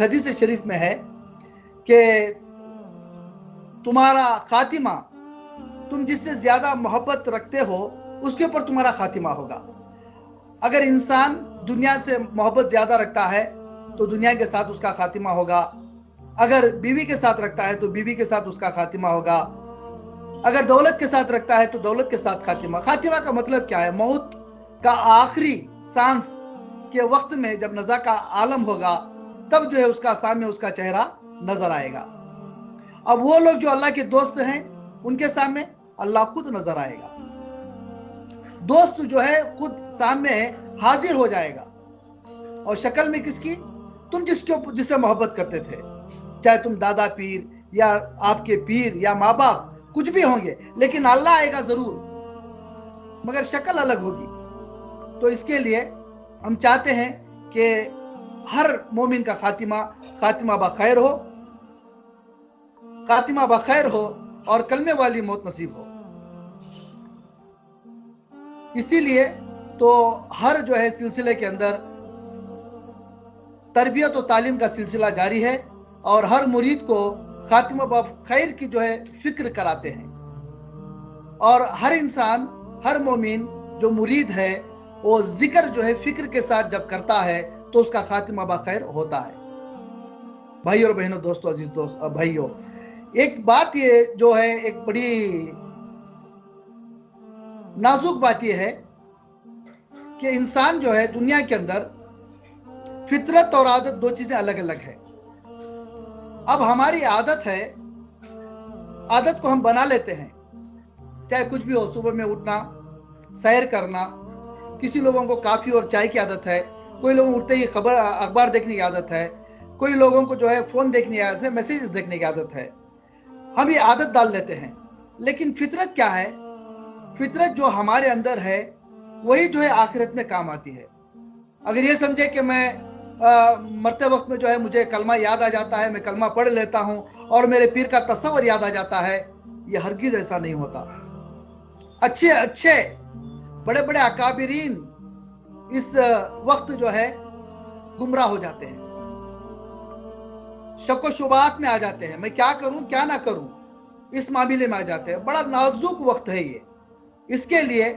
حدیث شریف میں ہے کہ تمہارا خاتمہ، تم جس سے زیادہ محبت رکھتے ہو اس کے اوپر تمہارا خاتمہ ہوگا۔ اگر انسان دنیا سے محبت زیادہ رکھتا ہے تو دنیا کے ساتھ اس کا خاتمہ ہوگا، اگر بیوی کے ساتھ رکھتا ہے تو بیوی کے ساتھ اس کا خاتمہ ہوگا، اگر دولت کے ساتھ رکھتا ہے تو دولت کے ساتھ خاتمہ۔ خاتمہ کا مطلب کیا ہے؟ موت کا آخری سانس کے وقت میں جب نزا کا عالم ہوگا تب جو ہے اس کا سامنے اس کا چہرہ نظر آئے گا۔ اب وہ لوگ جو اللہ کے دوست ہیں ان کے سامنے اللہ خود نظر آئے گا، دوست جو ہے خود سامنے حاضر ہو جائے گا، اور شکل میں کس کی؟ تم جس سے محبت کرتے تھے، چاہے تم دادا پیر یا آپ کے پیر یا ماں باپ کچھ بھی ہوں گے، لیکن اللہ آئے گا ضرور، مگر شکل الگ ہوگی۔ تو اس کے لیے ہم چاہتے ہیں کہ ہر مومن کا خاتمہ بخیر ہو، خاتمہ بخیر ہو اور کلمے والی موت نصیب ہو۔ اسی لیے تو ہر جو ہے سلسلے کے اندر تربیت و تعلیم کا سلسلہ جاری ہے، اور ہر مرید کو خاتمہ بخیر کی جو ہے فکر کراتے ہیں، اور ہر انسان، ہر مومن جو مرید ہے وہ ذکر جو ہے فکر کے ساتھ جب کرتا ہے تو اس کا خاتمہ بخیر ہوتا ہے۔ بھائی اور بہنوں، دوستو، عزیز دوست بھائیوں، ایک بات یہ جو ہے ایک بڑی نازک بات یہ ہے کہ انسان جو ہے دنیا کے اندر فطرت اور عادت دو چیزیں الگ الگ ہے۔ اب ہماری عادت ہے، عادت کو ہم بنا لیتے ہیں، چاہے کچھ بھی ہو، صبح میں اٹھنا، سیر کرنا، کسی لوگوں کو کافی اور چائے کی عادت ہے، کوئی لوگوں اٹھتے ہی اخبار دیکھنے کی عادت ہے، کوئی لوگوں کو جو ہے فون دیکھنے کی عادت ہے، میسیجز دیکھنے کی عادت ہے۔ ہم یہ عادت ڈال لیتے ہیں، لیکن فطرت کیا ہے؟ فطرت جو ہمارے اندر ہے وہی جو ہے آخرت میں کام آتی ہے۔ اگر یہ سمجھے کہ میں مرتے وقت میں جو ہے مجھے کلمہ یاد آ جاتا ہے، میں کلمہ پڑھ لیتا ہوں اور میرے پیر کا تصور یاد آ جاتا ہے، یہ ہرگز ایسا نہیں ہوتا۔ اچھے بڑے بڑے اکابرین اس وقت جو ہے گمراہ ہو جاتے ہیں، شک و شبہات میں آ جاتے ہیں، میں کیا کروں کیا نہ کروں، اس معاملے میں آ جاتے ہیں۔ بڑا نازک وقت ہے یہ۔ اس کے لیے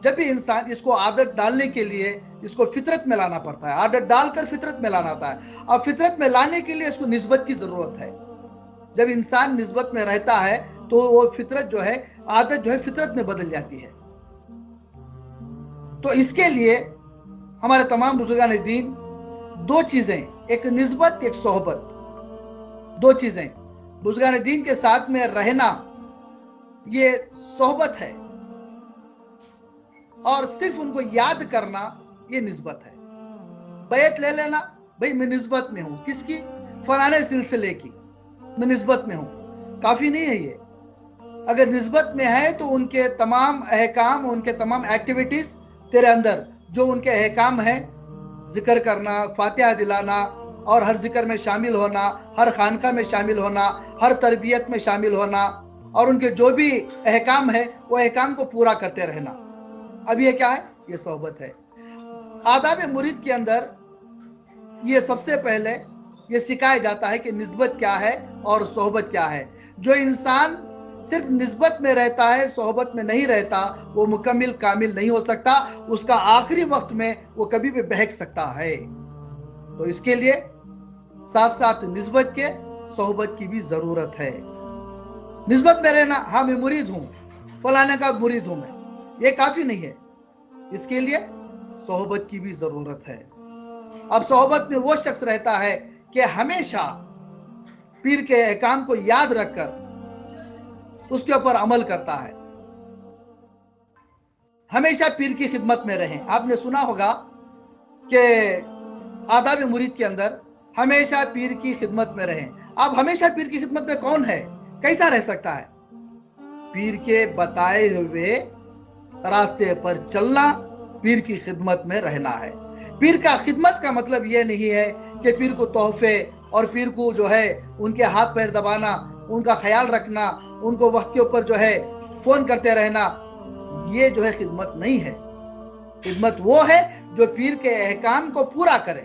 جب بھی انسان اس کو عادت ڈالنے کے لیے اس کو فطرت میں لانا پڑتا ہے، عادت ڈال کر فطرت میں لانا ہوتا ہے، اور فطرت میں لانے کے لیے اس کو نسبت کی ضرورت ہے۔ جب انسان نسبت میں رہتا ہے تو وہ فطرت جو ہے، عادت جو ہے فطرت میں بدل جاتی ہے۔ تو اس کے لیے ہمارے تمام بزرگان دین دو چیزیں، ایک نسبت ایک صحبت، دو چیزیں، بزرگان دین کے ساتھ میں رہنا یہ صحبت ہے، اور صرف ان کو یاد کرنا یہ نسبت ہے۔ بیعت لے لینا، بھئی میں نسبت میں ہوں، کس کی؟ فلانے سلسلے کی، میں نسبت میں ہوں، کافی نہیں ہے یہ۔ اگر نسبت میں ہے تو ان کے تمام احکام، ان کے تمام ایکٹیویٹیز تیرے اندر جو ان کے احکام ہیں، ذکر کرنا، فاتحہ دلانا، اور ہر ذکر میں شامل ہونا، ہر خانقاہ میں شامل ہونا، ہر تربیت میں شامل ہونا، اور ان کے جو بھی احکام ہے وہ احکام کو پورا کرتے رہنا، اب یہ کیا ہے؟ یہ صحبت ہے۔ آداب مرید کے اندر یہ سب سے پہلے یہ سکھایا جاتا ہے کہ نسبت کیا ہے اور صحبت کیا ہے۔ جو انسان صرف نسبت میں رہتا ہے، صحبت میں نہیں رہتا، وہ مکمل کامل نہیں ہو سکتا، اس کا آخری وقت میں وہ کبھی بھی بہک سکتا ہے۔ تو اس کے لیے ساتھ ساتھ نسبت کے، صحبت کی بھی ضرورت ہے۔ نسبت میں رہنا، ہاں میں مرید ہوں، فلانے کا مرید ہوں میں، یہ کافی نہیں ہے، اس کے لیے صحبت کی بھی ضرورت ہے۔ اب صحبت میں وہ شخص رہتا ہے کہ ہمیشہ پیر کے احکام کو یاد رکھ کر اس کے اوپر عمل کرتا ہے، ہمیشہ پیر کی خدمت میں رہیں۔ آپ نے سنا ہوگا کہ آداب مرید کے اندر ہمیشہ پیر کی خدمت میں رہیں۔ اب ہمیشہ پیر کی خدمت میں کون ہے؟ کیسا رہ سکتا ہے؟ پیر کے بتائے ہوئے راستے پر چلنا، پیر کی خدمت میں رہنا ہے۔ پیر کا خدمت کا مطلب یہ نہیں ہے کہ پیر کو تحفے اور پیر کو جو ہے ان کے ہاتھ پیر دبانا، ان کا خیال رکھنا، ان کو وقت کے اوپر جو ہے فون کرتے رہنا، یہ جو ہے خدمت نہیں ہے۔ خدمت وہ ہے جو پیر کے احکام کو پورا کرے۔